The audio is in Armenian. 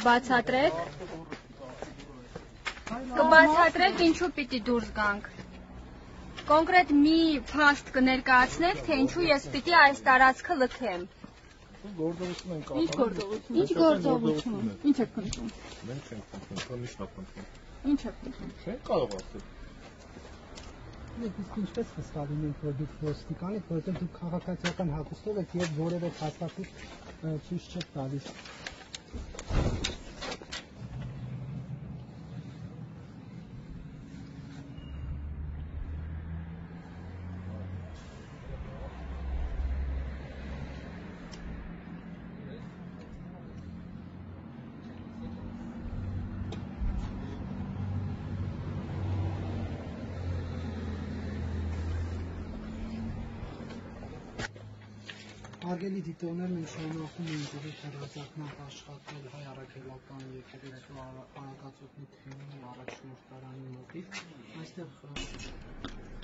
կբացատրեք։ Կբացատրեք ինչու պիտի դուրս գանք։ Կոնկրետ մի փաստ կներկայացնեք, թե ինչու ես պիտի այս տարածքը լքեմ։ Գործողություն ենք Ինչ գործողություն։ Ինչ գործողություն։ Ինչ եք քննում։ Մենք ենք քննում, քննիչն է քննում։ Ինչ եք քննում։ Չեն կարող ասել։ Իսկ ինչպես վստահում ենք, որ դուք ոստիկան եք, որովհետև դուք քաղաքացիական հագուստով եք եւ որևէ փաստաթուղթ ցույց չեք տալիս։ Հարգելի դիտողներ, մենք շարունակում ենք հերազատմամբ աշխատել հայ առաքելական եկեղեցու արագածոտնի թիմի առաջնորդարանի մոտից։ Այստեղ